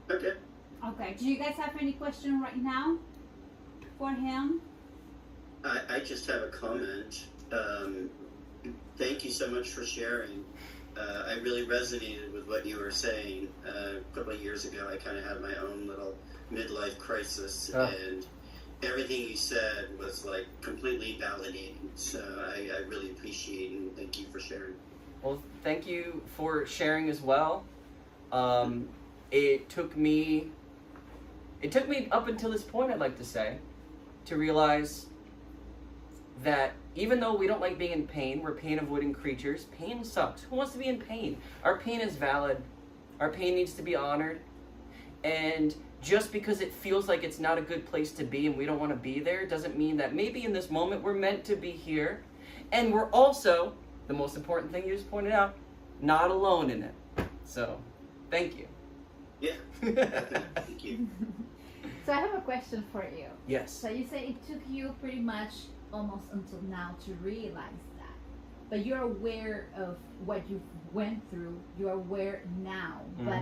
Okay. Okay. Do you guys have any question right now for him? I just have a comment. Thank you so much for sharing. I really resonated with what you were saying. A couple of years ago, I kind of had my own little midlife crisis, and everything you said was like completely validating. So I really appreciate it, and thank you for sharing. Well, thank you for sharing as well. It took me up until this point, I'd like to say, to realize that even though we don't like being in pain, we're pain-avoiding creatures. Pain sucks. Who wants to be in pain? Our pain is valid. Our pain needs to be honored. And just because it feels like it's not a good place to be and we don't want to be there doesn't mean that maybe in this moment we're meant to be here. And we're also, the most important thing you just pointed out, not alone in it. So, thank you. Yeah. Thank you. So I have a question for you. Yes. So you say it took you pretty much almost until now to realize that, but you're aware of what you went through. You're aware now, but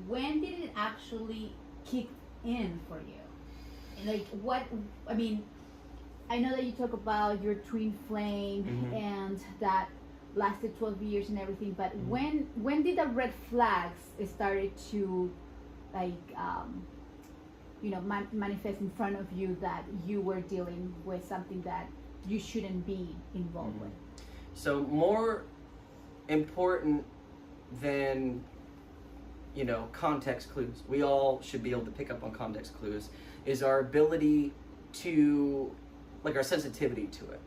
when did it actually kick in for you? Like what? I mean, I know that you talk about your twin flame and that lasted 12 years and everything, but when did the red flags started to like manifest in front of you that you were dealing with something that you shouldn't be involved with? So more important than context clues, we all should be able to pick up on context clues, is our ability to, like, our sensitivity to it.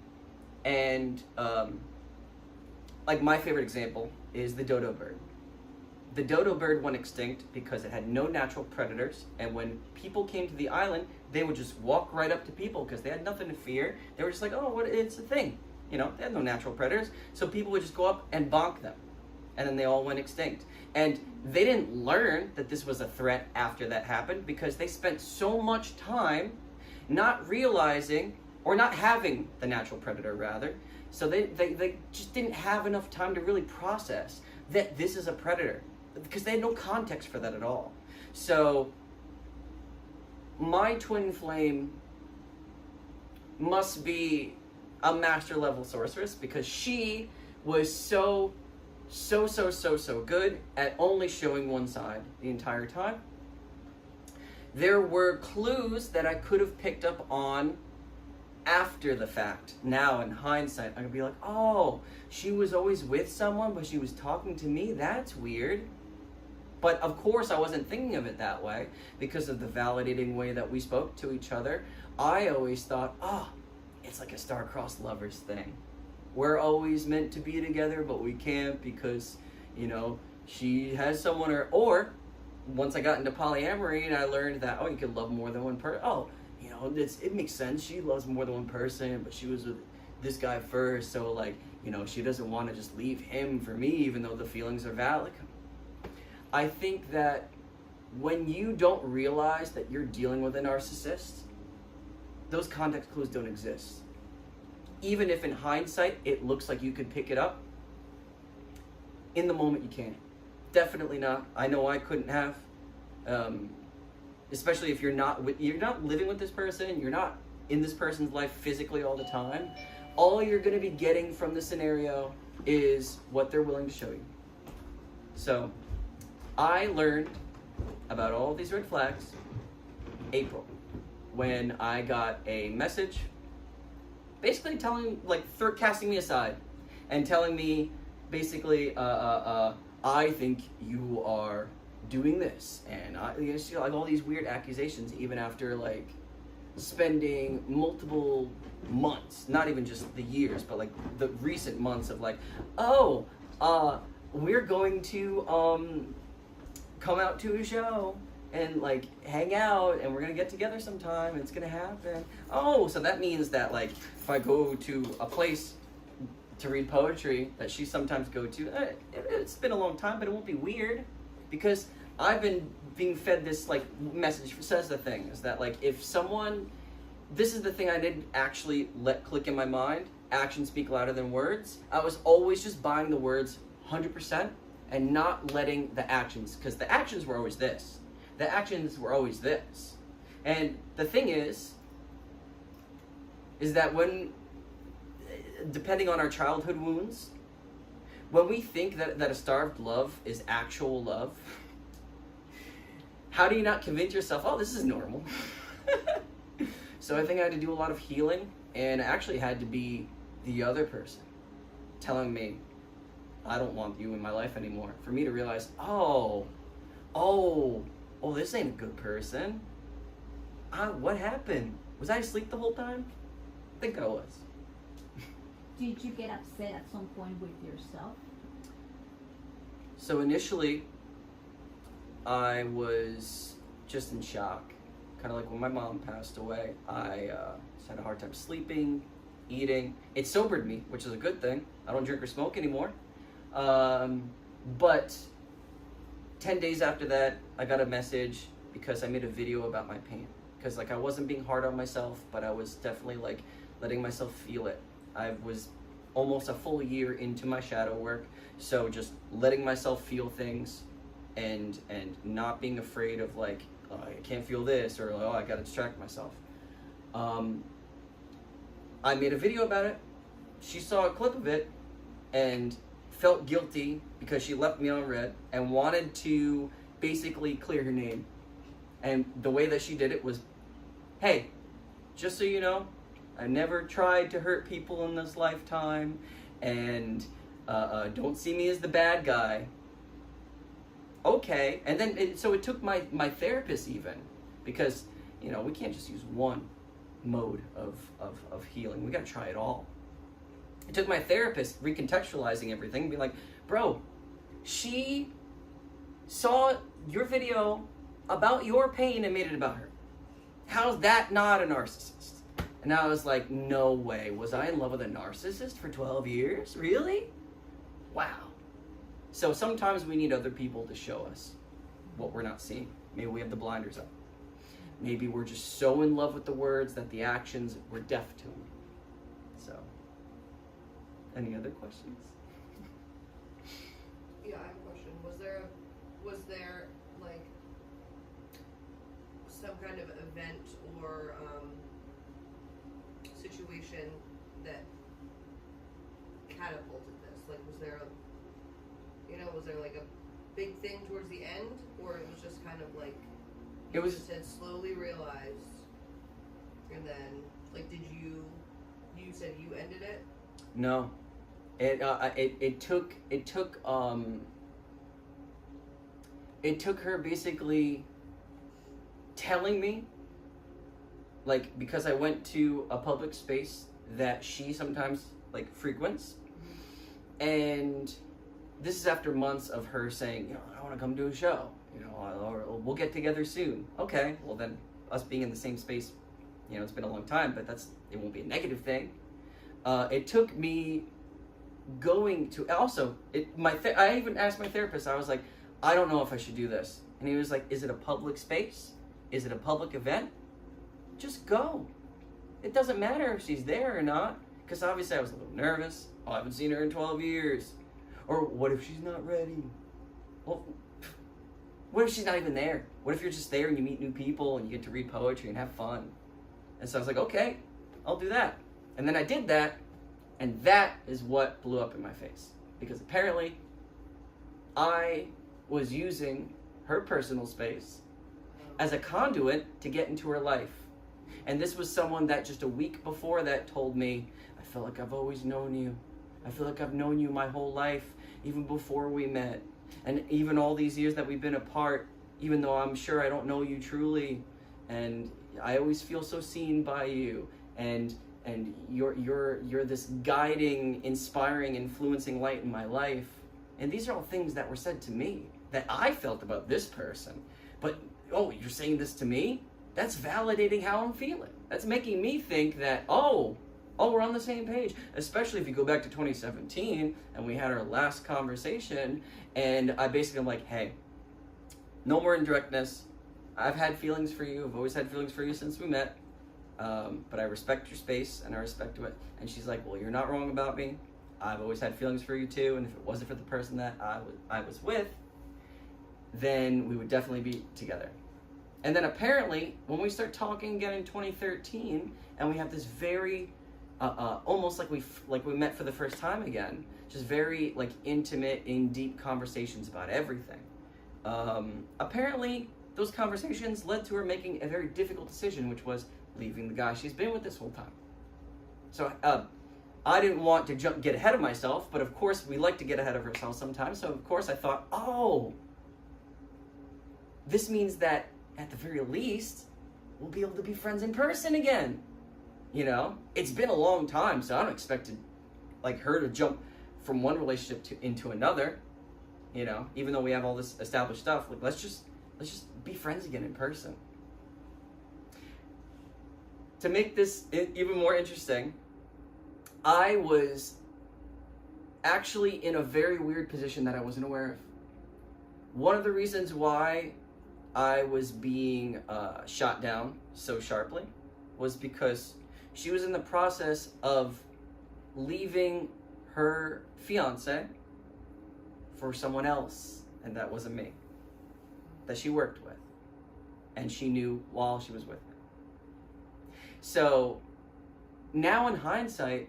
And like my favorite example is the dodo bird. The dodo bird went extinct because it had no natural predators, and when people came to the island, they would just walk right up to people because they had nothing to fear. They were just like, oh, what? It's a thing. They had no natural predators, so people would just go up and bonk them, and then they all went extinct. And they didn't learn that this was a threat after that happened because they spent so much time not realizing, or not having the natural predator rather, so they just didn't have enough time to really process that this is a predator, because they had no context for that at all. So my twin flame must be a master level sorceress, because she was so good at only showing one side the entire time. There were clues that I could have picked up on after the fact. Now in hindsight, I could be like, oh, she was always with someone, but she was talking to me? That's weird. But of course I wasn't thinking of it that way because of the validating way that we spoke to each other. I always thought, it's like a star-crossed lovers thing. We're always meant to be together, but we can't because, she has someone, or once I got into polyamory and I learned that, you can love more than one person. It makes sense. She loves more than one person, but she was with this guy first, so she doesn't want to just leave him for me, even though the feelings are valid. I think that when you don't realize that you're dealing with a narcissist, those context clues don't exist. Even if in hindsight it looks like you could pick it up, in the moment you can't. Definitely not. I know I couldn't have. Especially if you're not living with this person, you're not in this person's life physically all the time. All you're going to be getting from the scenario is what they're willing to show you. So, I learned about all these red flags April, when I got a message basically telling, casting me aside and telling me basically, I think you are doing this, and all these weird accusations, even after spending multiple months, not even just the years, but the recent months of we're going to come out to a show and hang out, and we're gonna get together sometime, and it's gonna happen. Oh, so that means that if I go to a place to read poetry that she sometimes go to, it's been a long time, but it won't be weird, because I've been being fed this message. Says the thing is that if someone, this is the thing I didn't actually let click in my mind. Actions speak louder than words. I was always just buying the words 100% and not letting the actions, because the actions were always this. The actions were always this. And the thing is that when, depending on our childhood wounds, when we think that a starved love is actual love, how do you not convince yourself, oh, this is normal? So I think I had to do a lot of healing, and it actually had to be the other person telling me, I don't want you in my life anymore, for me to realize, oh, this ain't a good person. What happened? Was I asleep the whole time? I think I was. Did you get upset at some point with yourself? So initially, I was just in shock. Kind of like when my mom passed away. I just had a hard time sleeping, eating. It sobered me, which is a good thing. I don't drink or smoke anymore. But 10 days after that, I got a message because I made a video about my pain. Because like I wasn't being hard on myself, but I was definitely like letting myself feel it. I was almost a full year into my shadow work, so just letting myself feel things and not being afraid of like, oh, I can't feel this, or oh, I gotta distract myself. I made a video about it. She saw a clip of it and felt guilty because she left me on red and wanted to basically clear her name. And the way that she did it was, hey, just so you know, I never tried to hurt people in this lifetime, and don't see me as the bad guy. Okay, and then so it took my therapist even, because we can't just use one mode of healing. We gotta try it all. It took my therapist recontextualizing everything and be like, bro, she saw your video about your pain and made it about her. How's that not a narcissist? And I was like, no way. Was I in love with a narcissist for 12 years? Really? Wow. So sometimes we need other people to show us what we're not seeing. Maybe we have the blinders up. Maybe we're just so in love with the words that the actions, we're deaf to them. So, any other questions? Yeah, I have a question. Was there like some kind of event or situation that catapulted this? Like, was there like a big thing towards the end, or it was just kind of like you just had slowly realized, and then like did you said you ended it? No, it took her basically telling me, like, because I went to a public space that she sometimes like frequents, and this is after months of her saying, I want to come to a show, or we'll get together soon. Okay, well then, us being in the same space, it's been a long time, but it won't be a negative thing. It took me going to, also, I even asked my therapist, I was like, I don't know if I should do this. And he was like, is it a public space? Is it a public event? Just go. It doesn't matter if she's there or not, because obviously I was a little nervous. Oh, I haven't seen her in 12 years. Or what if she's not ready? Well, what if she's not even there? What if you're just there and you meet new people and you get to read poetry and have fun? And so I was like, okay, I'll do that. And then I did that, and that is what blew up in my face. Because apparently, I was using her personal space as a conduit to get into her life. And this was someone that just a week before that told me, I feel like I've always known you. I feel like I've known you my whole life, even before we met. And even all these years that we've been apart, even though I'm sure I don't know you truly, and I always feel so seen by you. And you're this guiding, inspiring, influencing light in my life. And these are all things that were said to me that I felt about this person. But, oh, you're saying this to me? That's validating how I'm feeling. That's making me think that, oh, we're on the same page. Especially if you go back to 2017 and we had our last conversation, and I basically am like, hey, no more indirectness. I've had feelings for you. I've always had feelings for you since we met. But I respect your space and I respect it. And she's like, well, you're not wrong about me. I've always had feelings for you too. And if it wasn't for the person that I was with, then we would definitely be together. And then apparently, when we start talking again in 2013, and we have this very, almost like we met for the first time again, just very like intimate, in deep conversations about everything. Apparently, those conversations led to her making a very difficult decision, which was leaving the guy she's been with this whole time. So I didn't want to get ahead of myself, but of course we like to get ahead of ourselves sometimes. So of course I thought, oh, this means that at the very least, we'll be able to be friends in person again. You know, it's been a long time, so I don't expect like her to jump from one relationship into another. You know, even though we have all this established stuff, like let's just be friends again in person. To make this even more interesting, I was actually in a very weird position that I wasn't aware of. One of the reasons why I was being shot down so sharply was because she was in the process of leaving her fiance for someone else, and that wasn't me, that she worked with, and she knew while she was with me. So now in hindsight,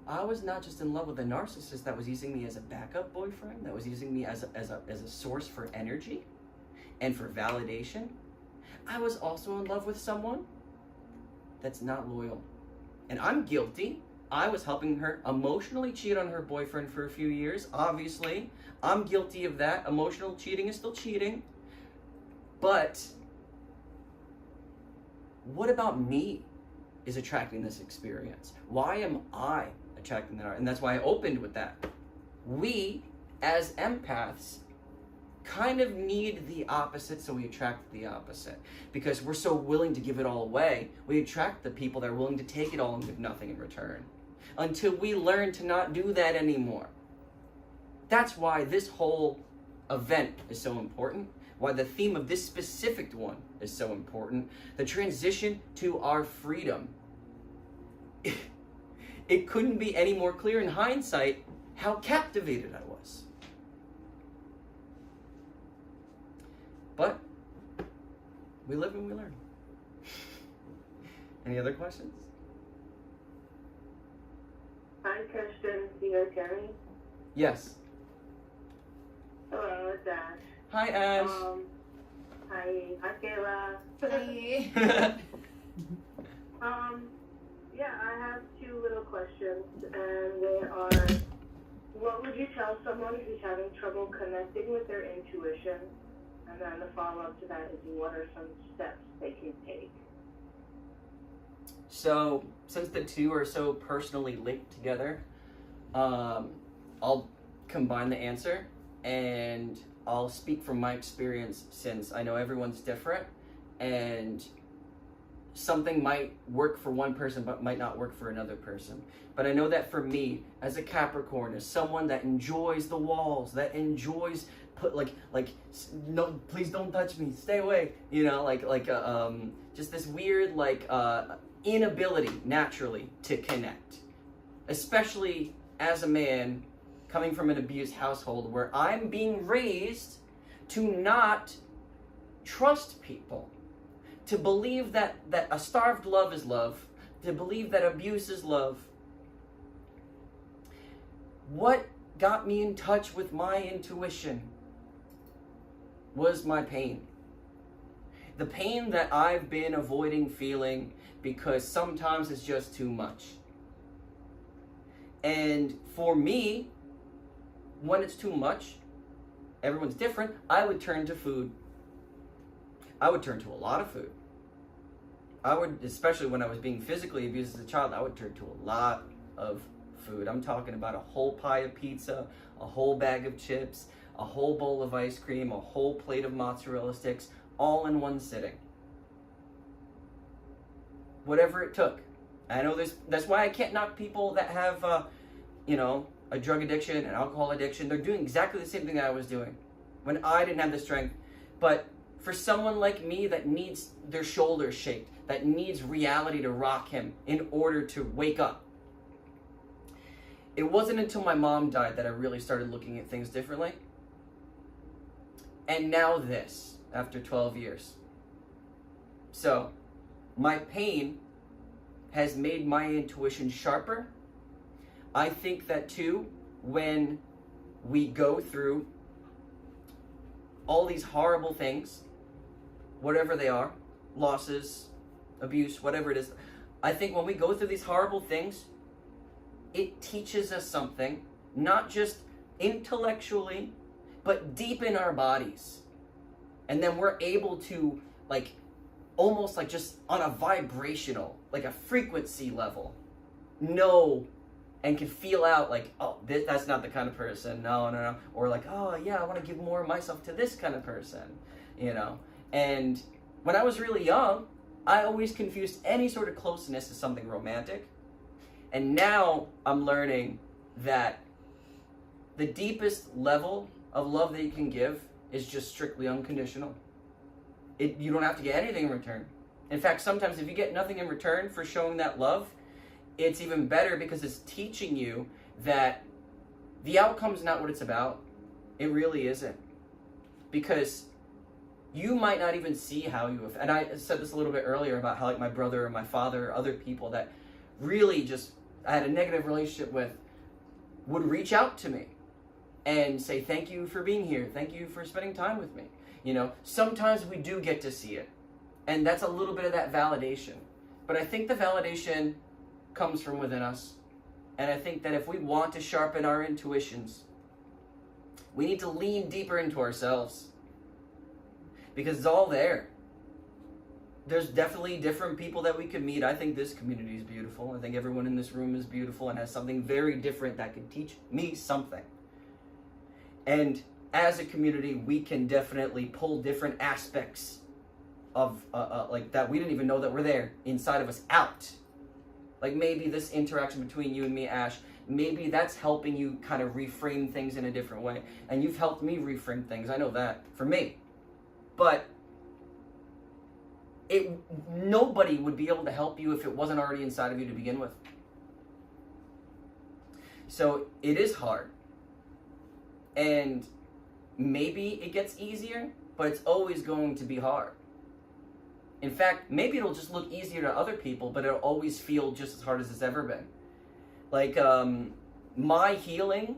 I was not just in love with a narcissist that was using me as a backup boyfriend, that was using me as a source for energy and for validation. I was also in love with someone that's not loyal. And I'm guilty. I was helping her emotionally cheat on her boyfriend for a few years. Obviously, I'm guilty of that. Emotional cheating is still cheating. But what about me is attracting this experience? Why am I attracting that? And that's why I opened with that. We, as empaths, kind of need the opposite, so we attract the opposite. Because we're so willing to give it all away, we attract the people that are willing to take it all and give nothing in return. Until we learn to not do that anymore. That's why this whole event is so important. Why the theme of this specific one is so important. The transition to our freedom. It couldn't be any more clear in hindsight how captivated I was. But we live and we learn. Any other questions? Hi, Kirsten. Do you know Jeremy? Yes. Hello, it's Ash. Hi, Ash. Hi, Kayla. Hey. Yeah, I have two little questions, and they are, what would you tell someone who's having trouble connecting with their intuition? And then the follow-up to that is, what are some steps they can take? So, since the two are so personally linked together, I'll combine the answer, and I'll speak from my experience, since I know everyone's different, and something might work for one person but might not work for another person. But I know that for me, as a Capricorn, as someone that enjoys the walls, that enjoys no, please don't touch me, stay away, you know, just this weird inability naturally to connect, especially as a man coming from an abused household where I'm being raised to not trust people, to believe that a starved love is love, to believe that abuse is love. What got me in touch with my intuition was my pain. The pain that I've been avoiding feeling because sometimes it's just too much. And for me, when it's too much, everyone's different, I would turn to food. I would turn to a lot of food. I would, especially when I was being physically abused as a child, I would turn to a lot of food. I'm talking about a whole pie of pizza, a whole bag of chips, a whole bowl of ice cream, a whole plate of mozzarella sticks, all in one sitting. Whatever it took. I know that's why I can't knock people that have, a drug addiction, an alcohol addiction. They're doing exactly the same thing that I was doing when I didn't have the strength. But for someone like me that needs their shoulders shaked, that needs reality to rock him in order to wake up. It wasn't until my mom died that I really started looking at things differently. And now this. after 12 years. So, my pain has made my intuition sharper. I think that too, when we go through all these horrible things, whatever they are, losses, abuse, whatever it is, I think when we go through these horrible things, it teaches us something, not just intellectually, but deep in our bodies. And then we're able to, like, almost like just on a vibrational, like a frequency level, know and can feel out like, oh, that's not the kind of person, no. Or like, oh yeah, I want to give more of myself to this kind of person, you know? And when I was really young, I always confused any sort of closeness to something romantic. And now I'm learning that the deepest level of love that you can give is just strictly unconditional. You don't have to get anything in return. In fact, sometimes if you get nothing in return for showing that love, it's even better because it's teaching you that the outcome's not what it's about. It really isn't. Because you might not even see how you have, and I said this a little bit earlier about how like my brother or my father or other people that really just I had a negative relationship with would reach out to me and say, thank you for being here. Thank you for spending time with me. You know, sometimes we do get to see it. And that's a little bit of that validation. But I think the validation comes from within us. And I think that if we want to sharpen our intuitions, we need to lean deeper into ourselves. Because it's all there. There's definitely different people that we could meet. I think this community is beautiful. I think everyone in this room is beautiful and has something very different that could teach me something. And as a community, we can definitely pull different aspects of like that we didn't even know that were there inside of us out. Like maybe this interaction between you and me, Ash, maybe that's helping you kind of reframe things in a different way. And you've helped me reframe things. I know that for me. But nobody would be able to help you if it wasn't already inside of you to begin with. So it is hard. And maybe it gets easier, but it's always going to be hard. In fact, maybe it'll just look easier to other people, but it'll always feel just as hard as it's ever been. Like, my healing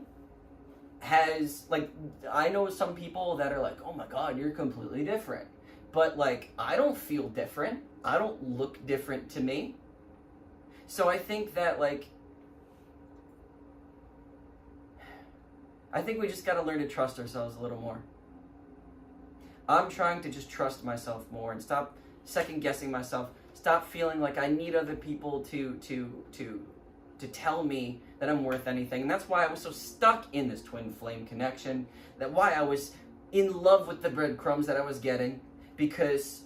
has, like, I know some people that are like, oh my God, you're completely different. But, like, I don't feel different. I don't look different to me. So I think that, like, I think we just got to learn to trust ourselves a little more. I'm trying to just trust myself more and stop second guessing myself. Stop feeling like I need other people to tell me that I'm worth anything. And that's why I was so stuck in this twin flame connection. That why I was in love with the breadcrumbs that I was getting, because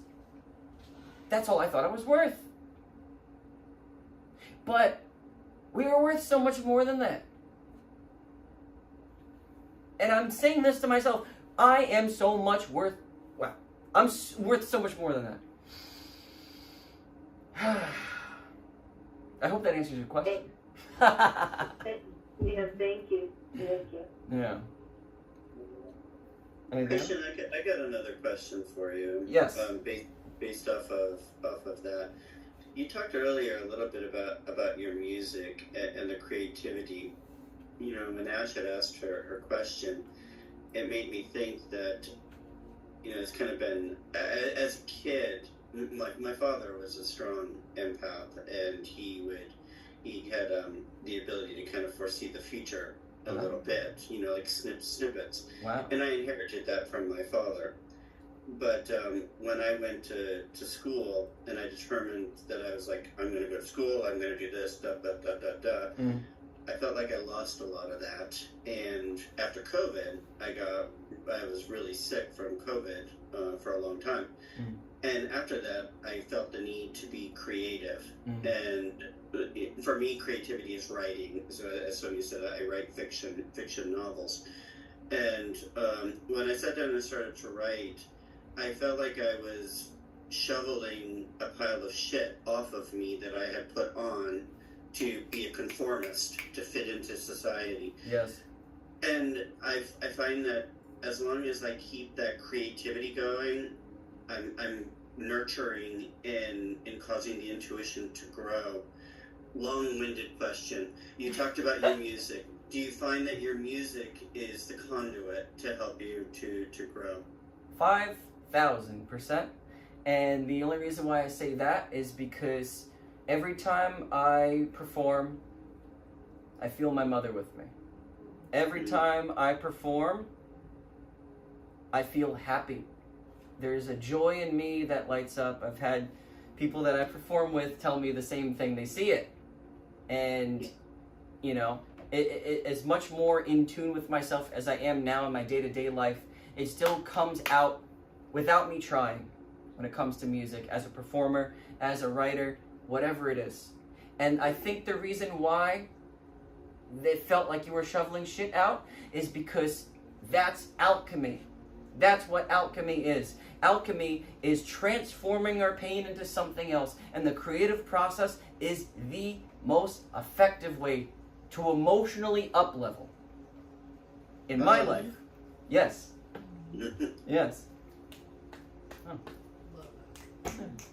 that's all I thought I was worth. But we were worth so much more than that. And I'm saying this to myself, I am so much worth, wow, I'm worth so much more than that. I hope that answers your question. Yeah, thank you. Thank you. Yeah. Anything Christian, I got another question for you. Yes. Based off of that, you talked earlier a little bit about your music and the creativity. You know, when Ash had asked her question, it made me think that, you know, it's kind of been, as a kid, my father was a strong empath, and he had the ability to kind of foresee the future a little bit, you know, like snippets. Wow. And I inherited that from my father. But when I went to school and I determined that I was like, I'm going to go to school, I'm going to do this, I felt like I lost a lot of that. And after COVID, I was really sick from COVID for a long time. And after that, I felt the need to be creative. And for me, creativity is writing. So as Sonia said, I write fiction novels. And when I sat down and started to write, I felt like I was shoveling a pile of shit off of me that I had put on to be a conformist, to fit into society. Yes. And I find that as long as I keep that creativity going, I'm nurturing and causing the intuition to grow. Long-winded question. You talked about your music. Do you find that your music is the conduit to help you to grow? 5,000%. And the only reason why I say that is because every time I perform, I feel my mother with me. Every time I perform, I feel happy. There's a joy in me that lights up. I've had people that I perform with tell me the same thing. They see it. And, you know, it as much more in tune with myself as I am now in my day-to-day life. It still comes out without me trying when it comes to music, as a performer, as a writer, whatever it is. And I think the reason why they felt like you were shoveling shit out is because that's alchemy. That's what alchemy is. Alchemy is transforming our pain into something else, and the creative process is the most effective way to emotionally up-level in my life. Yes. Yes. Oh. Love that.